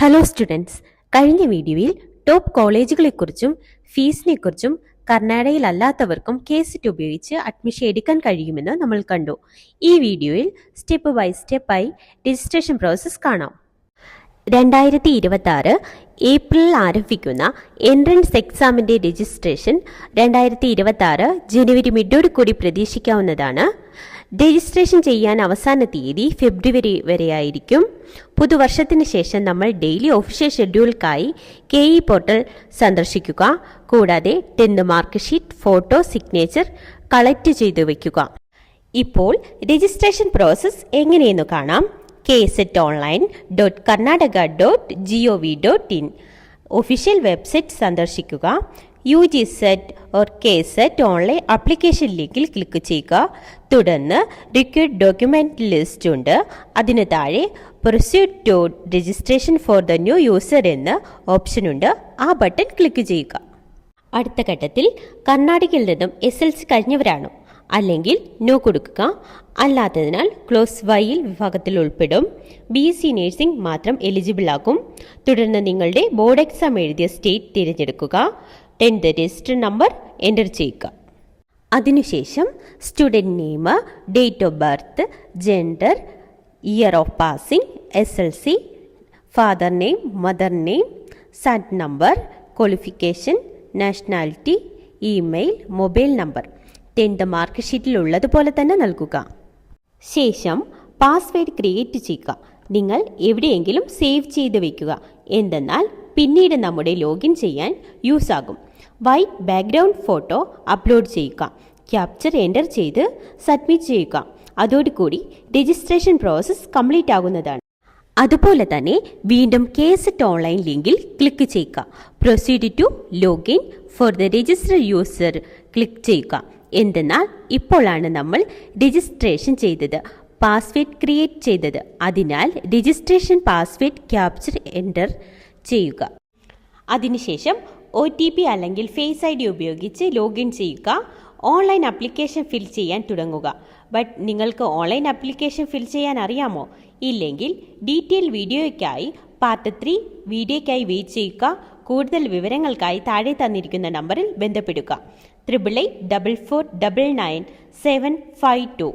Hello students, കഴിഞ്ഞ വീഡിയോയിൽ top കോളേജുകളെക്കുറിച്ചും ഫീസിനെക്കുറിച്ചും കർണാടകയിലല്ലാത്തവർക്കും KCET ഉപയോഗിച്ച് അഡ്മിഷൻ എടുക്കാൻ കഴിയുമെന്ന് നമ്മൾ കണ്ടു. ഈ വീഡിയോയിൽ സ്റ്റെപ്പ് ബൈ സ്റ്റെപ്പായി രജിസ്ട്രേഷൻ പ്രോസസ്സ് കാണാം. 2026 ഏപ്രിലിൽ ആരംഭിക്കുന്ന എൻട്രൻസ് എക്സാമിൻ്റെ രജിസ്ട്രേഷൻ 2026 ജനുവരി മിഡോടുകൂടി പ്രതീക്ഷിക്കാവുന്നതാണ്. രജിസ്ട്രേഷൻ ചെയ്യാൻ അവസാന തീയതി ഫെബ്രുവരി വരെയായിരിക്കും. പുതുവർഷത്തിന് ശേഷം നമ്മൾ ഡെയിലി ഒഫീഷ്യൽ ഷെഡ്യൂൾക്കായി KE പോർട്ടൽ സന്ദർശിക്കുക. കൂടാതെ 10th mark sheet, photo, signature collect ചെയ്തു വയ്ക്കുക. ഇപ്പോൾ രജിസ്ട്രേഷൻ പ്രോസസ്സ് എങ്ങനെയെന്ന് കാണാം. kcetonline.karnataka.gov.in ഒഫീഷ്യൽ വെബ്സൈറ്റ് സന്ദർശിക്കുക. UGCET or KCET online application ലിങ്കിൽ ക്ലിക്ക് ചെയ്യുക. തുടർന്ന് റിക്വയർഡ് ഡോക്യുമെന്റ് ലിസ്റ്റ് ഉണ്ട്. അതിന് താഴെ proceed to registration for the new user എന്ന ഓപ്ഷൻ ഉണ്ട്. ആ ബട്ടൺ ക്ലിക്ക് ചെയ്യുക. അടുത്ത ഘട്ടത്തിൽ കർണാടകയിൽ നിന്നും SLC കഴിഞ്ഞവരാണോ അല്ലെങ്കിൽ നോ കൊടുക്കുക. അല്ലാത്തതിനാൽ ക്ലോസ് വൈയിൽ വിഭാഗത്തിൽ ഉൾപ്പെടും. BSc നഴ്സിംഗ് മാത്രം എലിജിബിൾ ആകും. തുടർന്ന് നിങ്ങളുടെ ബോർഡ് എക്സാം എഴുതിയ സ്റ്റേറ്റ് തിരഞ്ഞെടുക്കുക. 10th രജിസ്റ്റർ നമ്പർ എൻ്റർ ചെയ്യുക. അതിനുശേഷം student name, date of birth, gender, year of passing, SLC, father name, mother name, SAT number, qualification, nationality, email, mobile number 10th mark ഷീറ്റിൽ ഉള്ളതുപോലെ തന്നെ നൽകുക. ശേഷം പാസ്വേഡ് ക്രിയേറ്റ് ചെയ്യുക. നിങ്ങൾ എവിടെയെങ്കിലും സേവ് ചെയ്ത് വയ്ക്കുക. എന്തെന്നാൽ പിന്നീട് നമ്മുടെ ലോഗിൻ ചെയ്യാൻ യൂസ് ആകും. വൈറ്റ് ബാക്ക്ഗ്രൗണ്ട് ഫോട്ടോ അപ്ലോഡ് ചെയ്യുക. ക്യാപ്ചർ എൻ്റർ ചെയ്ത് സബ്മിറ്റ് ചെയ്യുക. അതോടുകൂടി രജിസ്ട്രേഷൻ പ്രോസസ്സ് കംപ്ലീറ്റ് ആകുന്നതാണ്. അതുപോലെ തന്നെ വീണ്ടും KCET ഓൺലൈൻ ലിങ്കിൽ ക്ലിക്ക് ചെയ്യുക. Proceed to login for the registered user click ചെയ്യുക. എന്തെന്നാൽ ഇപ്പോഴാണ് നമ്മൾ രജിസ്ട്രേഷൻ ചെയ്തത്, പാസ്വേഡ് ക്രിയേറ്റ് ചെയ്തത്. അതിനാൽ രജിസ്ട്രേഷൻ പാസ്വേഡ് ക്യാപ്ചർ എൻ്റർ ചെയ്യുക. അതിനുശേഷം OTP അല്ലെങ്കിൽ ഫേസ് ID ഉപയോഗിച്ച് ലോഗിൻ ചെയ്യുക. ഓൺലൈൻ ആപ്ലിക്കേഷൻ ഫിൽ ചെയ്യാൻ തുടങ്ങുക. ബട്ട് നിങ്ങൾക്ക് ഓൺലൈൻ ആപ്ലിക്കേഷൻ ഫിൽ ചെയ്യാൻ അറിയാമോ? ഇല്ലെങ്കിൽ ഡീറ്റെയിൽ വീഡിയോയ്ക്കായി പാർട്ട് 3 വീഡിയോയ്ക്കായി വെയിറ്റ് ചെയ്യുക. കൂടുതൽ വിവരങ്ങൾക്കായി താഴെ തന്നിരിക്കുന്ന നമ്പറിൽ ബന്ധപ്പെടുക. 8884499752.